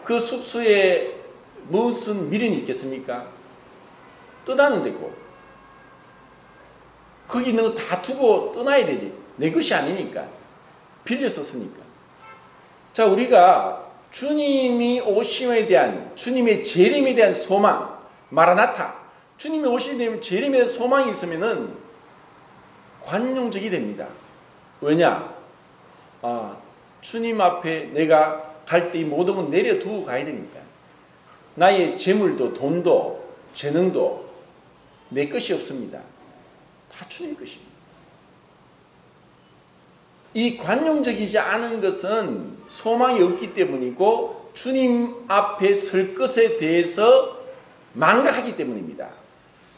그 숙소에 무슨 미련이 있겠습니까? 떠나는 데고 거기 있는 거 다 두고 떠나야 되지. 내 것이 아니니까. 빌려 썼으니까. 자, 우리가 주님이 오심에 대한 주님의 재림에 대한 소망 마라나타 주님이 오시게 되면 재림에 대한 소망이 있으면은 관용적이 됩니다. 왜냐? 주님 앞에 내가 갈 때 이 모든 건 내려두고 가야 되니까. 나의 재물도 돈도 재능도 내 것이 없습니다. 다 주님 것입니다. 이 관용적이지 않은 것은 소망이 없기 때문이고 주님 앞에 설 것에 대해서 망각하기 때문입니다.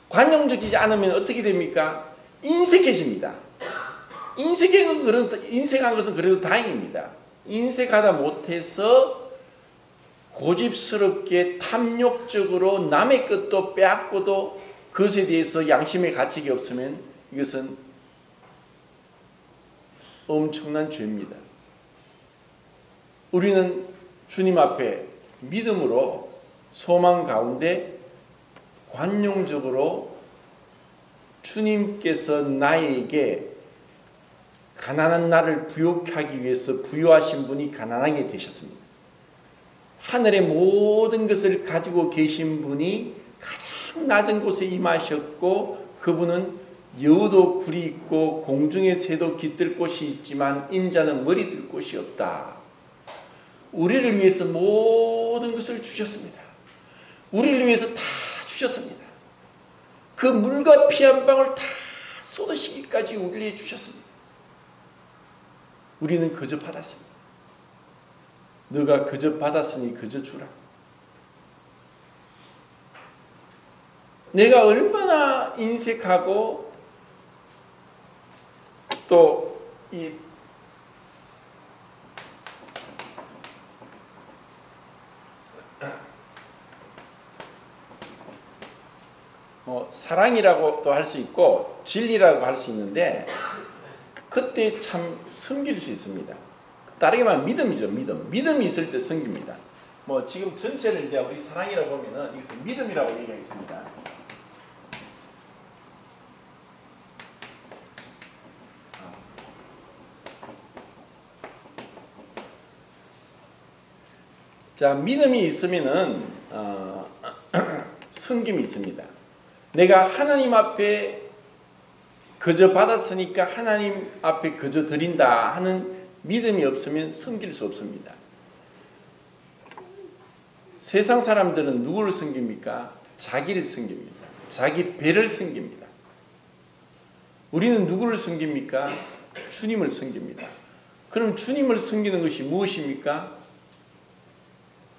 관용적이지 않으면 어떻게 됩니까? 인색해집니다. 인색한 것은 그래도 다행입니다. 인색하다 못해서 고집스럽게 탐욕적으로 남의 것도 빼앗고도 그것에 대해서 양심의 가책이 없으면 이것은 엄청난 죄입니다. 우리는 주님 앞에 믿음으로 소망 가운데 관용적으로 주님께서 나에게 가난한 나를 부욕케 하기 위해서 부유하신 분이 가난하게 되셨습니다. 하늘의 모든 것을 가지고 계신 분이 가장 낮은 곳에 임하셨고 그분은 여우도 굴이 있고 공중의 새도 깃들 곳이 있지만 인자는 머리 들 곳이 없다. 우리를 위해서 모든 것을 주셨습니다. 우리를 위해서 다 주셨습니다. 그 물과 피 한 방울 다 쏟으시기까지 우리를 위해 주셨습니다. 우리는 그저 받았습니다. 너가 그저 받았으니 그저 주라. 내가 얼마나 인색하고 또 이 사랑이라고 또 할 수 있고 진리라고 할 수 있는데 그때 참 섬길 수 있습니다. 다르게 말하면 믿음이죠. 믿음이 있을 때 섬깁니다. 지금 전체를 이제 우리 사랑이라고 보면은 이것을 믿음이라고 얘기하겠습니다. 자, 믿음이 있으면은 섬김이 있습니다. 내가 하나님 앞에 그저 받았으니까 하나님 앞에 그저 드린다 하는 믿음이 없으면 섬길 수 없습니다. 세상 사람들은 누구를 섬깁니까? 자기를 섬깁니다. 자기 배를 섬깁니다. 우리는 누구를 섬깁니까? 주님을 섬깁니다. 그럼 주님을 섬기는 것이 무엇입니까?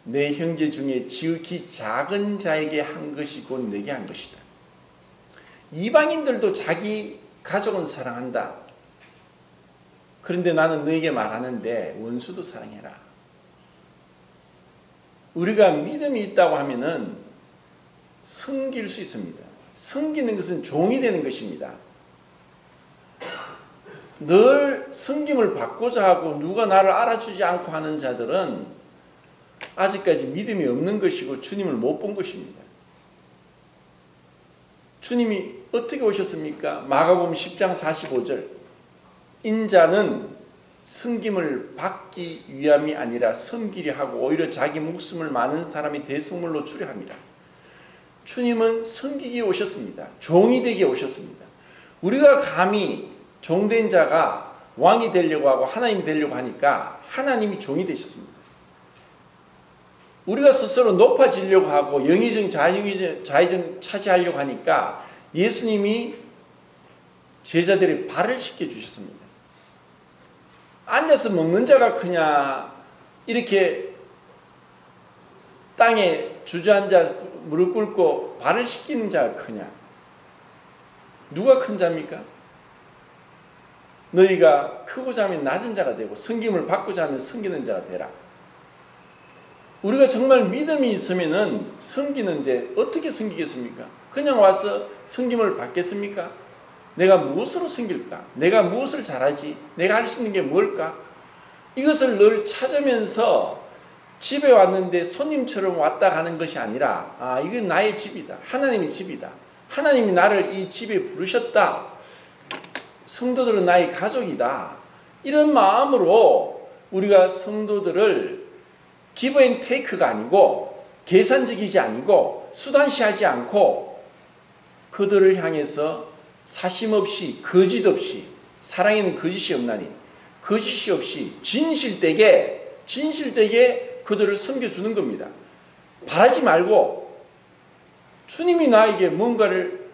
내 형제 중에 지극히 작은 자에게 한 것이 곧 내게 한 것이다. 이방인들도 자기 가족은 사랑한다. 그런데 나는 너에게 말하는데 원수도 사랑해라. 우리가 믿음이 있다고 하면은 섬길 수 있습니다. 섬기는 것은 종이 되는 것입니다. 늘 섬김을 받고자 하고 누가 나를 알아주지 않고 하는 자들은 아직까지 믿음이 없는 것이고 주님을 못 본 것입니다. 주님이 어떻게 오셨습니까? 마가복음 10장 45절 인자는 섬김을 받기 위함이 아니라 섬기려 하고 오히려 자기 목숨을 많은 사람이 대속물로 주려 함이라. 주님은 섬기기에 오셨습니다. 종이 되기에 오셨습니다. 우리가 감히 종된 자가 왕이 되려고 하고 하나님이 되려고 하니까 하나님이 종이 되셨습니다. 우리가 스스로 높아지려고 하고 영의정 자의정 차지하려고 하니까 예수님이 제자들의 발을 씻겨주셨습니다. 앉아서 먹는 자가 크냐 이렇게 땅에 주저앉아 무릎 꿇고 발을 씻기는 자가 크냐? 누가 큰 자입니까? 너희가 크고자 하면 낮은 자가 되고 섬김을 받고자 하면 섬기는 자가 되라. 우리가 정말 믿음이 있으면은 섬기는데 어떻게 섬기겠습니까? 그냥 와서 섬김을 받겠습니까? 내가 무엇으로 섬길까? 내가 무엇을 잘하지? 내가 할 수 있는 게 뭘까? 이것을 늘 찾으면서 집에 왔는데 손님처럼 왔다 가는 것이 아니라 이건 나의 집이다. 하나님의 집이다. 하나님이 나를 이 집에 부르셨다. 성도들은 나의 가족이다. 이런 마음으로 우리가 성도들을 기브 앤 테이크가 아니고 계산적이지 아니고 수단시하지 않고 그들을 향해서 사심 없이 거짓 없이 사랑에는 거짓이 없나니 거짓이 없이 진실되게 그들을 섬겨주는 겁니다. 바라지 말고 주님이 나에게 뭔가를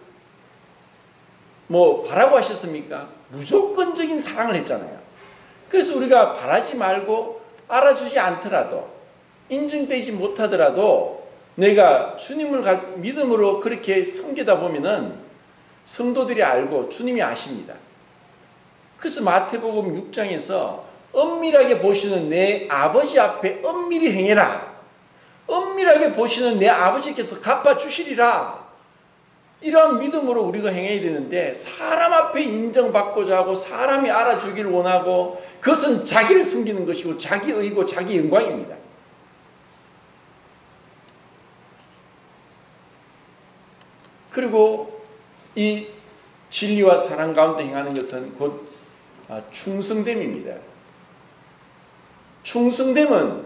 바라고 하셨습니까? 무조건적인 사랑을 했잖아요. 그래서 우리가 바라지 말고 알아주지 않더라도 인정되지 못하더라도 내가 주님을 믿음으로 그렇게 섬기다 보면은 성도들이 알고 주님이 아십니다. 그래서 마태복음 6장에서 엄밀하게 보시는 내 아버지 앞에 엄밀히 행해라. 엄밀하게 보시는 내 아버지께서 갚아주시리라. 이러한 믿음으로 우리가 행해야 되는데 사람 앞에 인정받고자 하고 사람이 알아주기를 원하고 그것은 자기를 섬기는 것이고 자기 의고 자기 영광입니다. 그리고 이 진리와 사랑 가운데 행하는 것은 곧 충성됨입니다. 충성됨은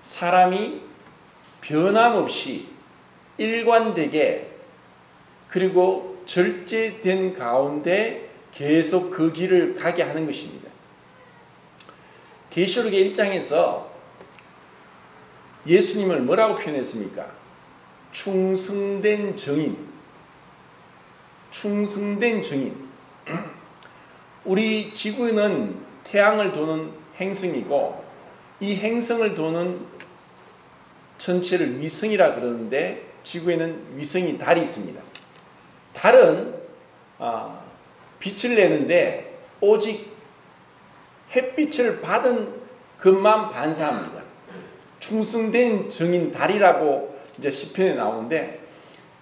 사람이 변함없이 일관되게 그리고 절제된 가운데 계속 그 길을 가게 하는 것입니다. 계시록의 1장에서 예수님을 뭐라고 표현했습니까? 충성된 증인. 충성된 증인. 우리 지구는 태양을 도는 행성이고 이 행성을 도는 전체를 위성이라 그러는데 지구에는 위성이 달이 있습니다. 달은 빛을 내는데 오직 햇빛을 받은 것만 반사합니다. 충성된 증인 달이라고 이제 시편에 나오는데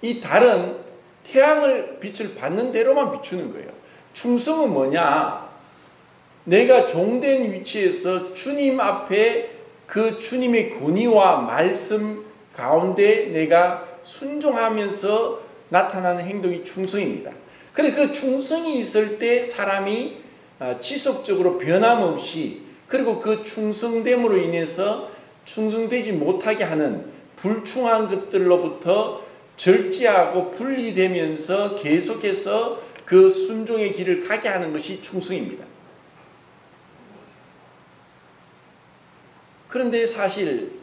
이 달은 태양을 빛을 받는 대로만 비추는 거예요. 충성은 뭐냐? 내가 종된 위치에서 주님 앞에 그 주님의 권위와 말씀 가운데 내가 순종하면서 나타나는 행동이 충성입니다. 그래서 그 충성이 있을 때 사람이 지속적으로 변함없이 그리고 그 충성됨으로 인해서 충성되지 못하게 하는 불충한 것들로부터 절제하고 분리되면서 계속해서 그 순종의 길을 가게 하는 것이 충성입니다. 그런데 사실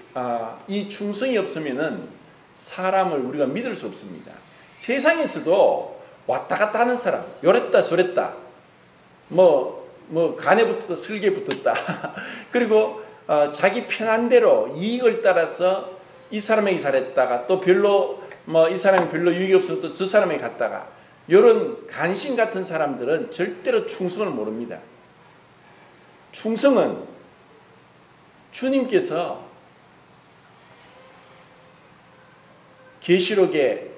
이 충성이 없으면은 사람을 우리가 믿을 수 없습니다. 세상에서도 왔다 갔다 하는 사람, 요랬다 저랬다, 뭐 간에 붙었다 슬게 붙었다 그리고 자기 편한 대로 이익을 따라서 이 사람에게 잘했다가 또 별로 이 사람이 별로 유익이 없어서 또 저 사람에게 갔다가, 이런 간신 같은 사람들은 절대로 충성을 모릅니다. 충성은 주님께서 계시록에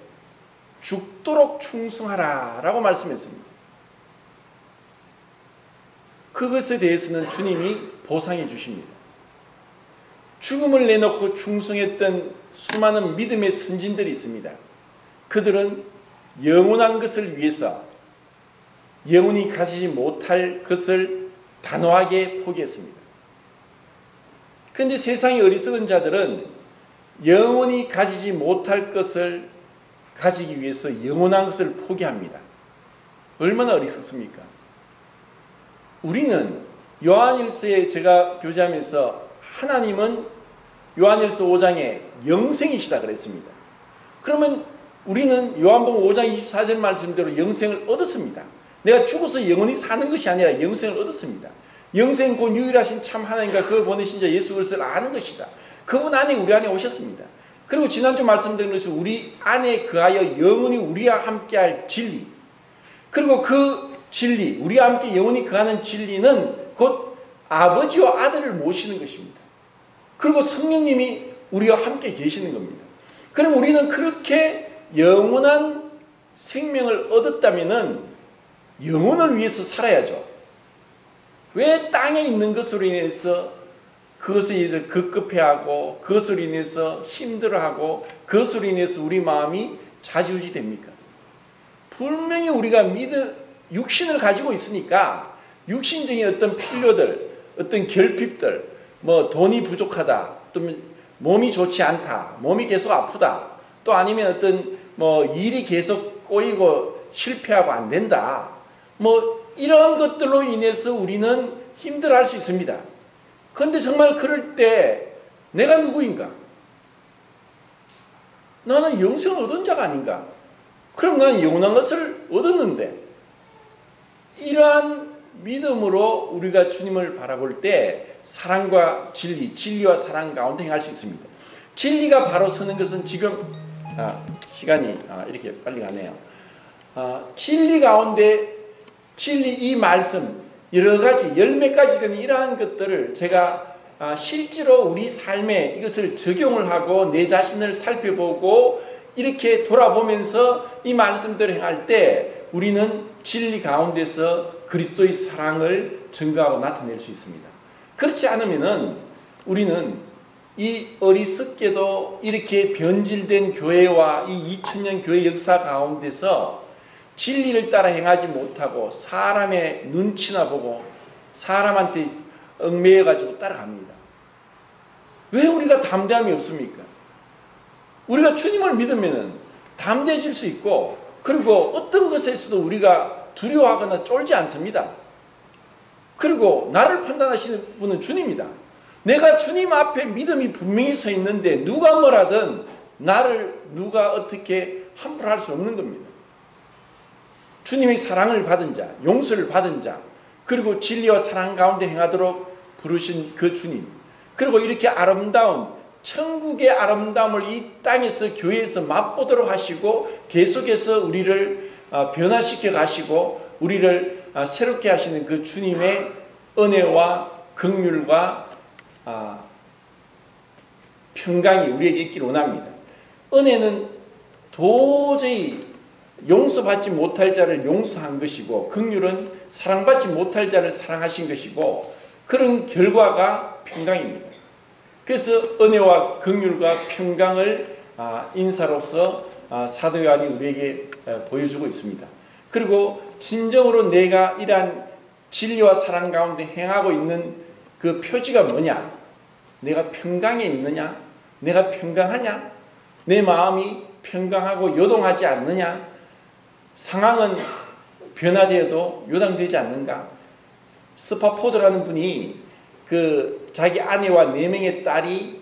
죽도록 충성하라 라고 말씀했습니다. 그것에 대해서는 주님이 보상해 주십니다. 죽음을 내놓고 충성했던 수많은 믿음의 선진들이 있습니다. 그들은 영원한 것을 위해서 영원히 가지지 못할 것을 단호하게 포기했습니다. 그런데 세상의 어리석은 자들은 영원히 가지지 못할 것을 가지기 위해서 영원한 것을 포기합니다. 얼마나 어리석습니까? 우리는 요한일서에 제가 교제하면서 하나님은 요한일서 5장에 영생이시다 그랬습니다. 그러면 우리는 요한복음 5장 24절 말씀대로 영생을 얻었습니다. 내가 죽어서 영원히 사는 것이 아니라 영생을 얻었습니다. 영생 곧 유일하신 참 하나님과 그를 보내신 자 예수 그리스도를 아는 것이다. 그분 안에 우리 안에 오셨습니다. 그리고 지난주 말씀드린 것이 우리 안에 거하여 영원히 우리와 함께할 진리, 그리고 그 진리, 우리와 함께 영원히 거하는 진리는 곧 아버지와 아들을 모시는 것입니다. 그리고 성령님이 우리와 함께 계시는 겁니다. 그럼 우리는 그렇게 영원한 생명을 얻었다면 영혼을 위해서 살아야죠. 왜 땅에 있는 것으로 인해서 그것에 인해서 급급해하고 그것으로 인해서 힘들어하고 그것으로 인해서 우리 마음이 좌지우지 됩니까? 분명히 우리가 육신을 가지고 있으니까 육신적인 어떤 필요들, 어떤 결핍들, 돈이 부족하다, 또 몸이 좋지 않다, 몸이 계속 아프다, 또 아니면 어떤 일이 계속 꼬이고 실패하고 안 된다, 이런 것들로 인해서 우리는 힘들어할 수 있습니다. 그런데 정말 그럴 때 내가 누구인가? 나는 영생을 얻은 자가 아닌가? 그럼 나는 영원한 것을 얻었는데, 이러한 믿음으로 우리가 주님을 바라볼 때 사랑과 진리와 사랑 가운데 행할 수 있습니다. 진리가 바로 서는 것은 지금 시간이 이렇게 빨리 가네요. 진리 가운데 진리 이 말씀 여러 가지 열몇 가지 되는 이러한 것들을 제가 실제로 우리 삶에 이것을 적용을 하고 내 자신을 살펴보고 이렇게 돌아보면서 이 말씀대로 행할 때 우리는 진리 가운데서 그리스도의 사랑을 증거하고 나타낼 수 있습니다. 그렇지 않으면은 우리는 이 어리석게도 이렇게 변질된 교회와 이 2000년 교회 역사 가운데서 진리를 따라 행하지 못하고 사람의 눈치나 보고 사람한테 얽매여 가지고 따라갑니다. 왜 우리가 담대함이 없습니까? 우리가 주님을 믿으면 담대해질 수 있고, 그리고 어떤 것에서도 우리가 두려워하거나 쫄지 않습니다. 그리고 나를 판단하시는 분은 주님이다. 내가 주님 앞에 믿음이 분명히 서 있는데 누가 뭐라든 나를 누가 어떻게 함부로 할 수 없는 겁니다. 주님의 사랑을 받은 자, 용서를 받은 자, 그리고 진리와 사랑 가운데 행하도록 부르신 그 주님, 그리고 이렇게 아름다운 천국의 아름다움을 이 땅에서 교회에서 맛보도록 하시고 계속해서 우리를 변화시켜 가시고 우리를 새롭게 하시는 그 주님의 은혜와 긍휼과 평강이 우리에게 있기를 원합니다. 은혜는 도저히 용서받지 못할 자를 용서한 것이고, 긍휼은 사랑받지 못할 자를 사랑하신 것이고, 그런 결과가 평강입니다. 그래서 은혜와 긍휼과 평강을 인사로서 사도 요한이 우리에게 보여주고 있습니다. 그리고 진정으로 내가 이러한 진리와 사랑 가운데 행하고 있는 그 표지가 뭐냐? 내가 평강에 있느냐? 내가 평강하냐? 내 마음이 평강하고 요동하지 않느냐? 상황은 변화되어도 요당되지 않는가? 스파포드라는 분이 그 자기 아내와 4명의 딸이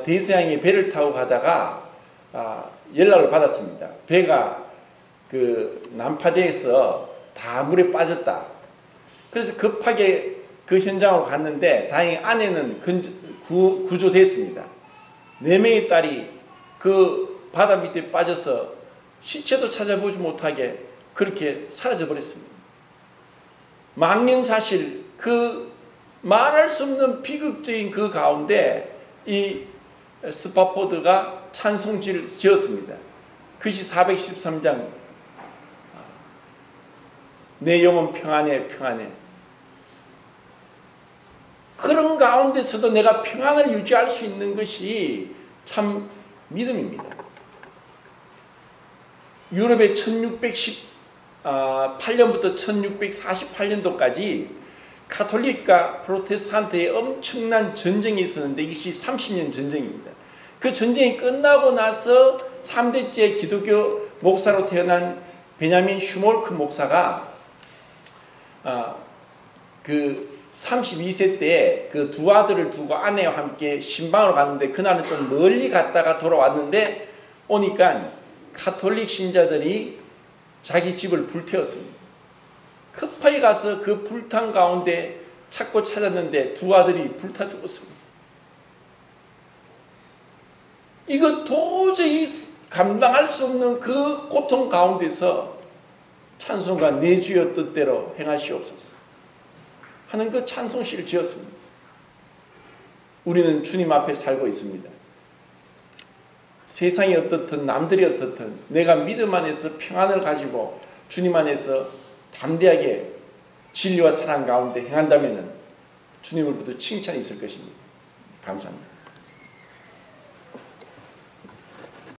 대서양에 배를 타고 가다가 연락을 받았습니다. 배가 그 난파대에서 다 물에 빠졌다. 그래서 급하게 그 현장으로 갔는데 다행히 아내는 구조됐습니다. 4명의 딸이 그 바다 밑에 빠져서 시체도 찾아보지 못하게 그렇게 사라져 버렸습니다. 망연자실 그 말할 수 없는 비극적인 그 가운데 이 스파포드가 찬송지를 지었습니다. 그것이 413장 내 영혼 평안해 평안해. 그런 가운데서도 내가 평안을 유지할 수 있는 것이 참 믿음입니다. 유럽의 1618년부터 1648년도까지 가톨릭과 프로테스탄트의 엄청난 전쟁이 있었는데 이것이 30년 전쟁입니다. 그 전쟁이 끝나고 나서 3대째 기독교 목사로 태어난 베냐민 슈몰크 목사가 그 32세 때 그 두 아들을 두고 아내와 함께 신방으로 갔는데 그날은 좀 멀리 갔다가 돌아왔는데 오니까 가톨릭 신자들이 자기 집을 불태웠습니다. 급하게 가서 그 불탄 가운데 찾고 찾았는데 두 아들이 불타 죽었습니다. 이거 도저히 감당할 수 없는 그 고통 가운데서 찬송가 내 주여 뜻대로 행하시옵소서 하는 그 찬송시를 지었습니다. 우리는 주님 앞에 살고 있습니다. 세상이 어떻든 남들이 어떻든 내가 믿음 안에서 평안을 가지고 주님 안에서 담대하게 진리와 사랑 가운데 행한다면 주님으로부터 칭찬이 있을 것입니다. 감사합니다.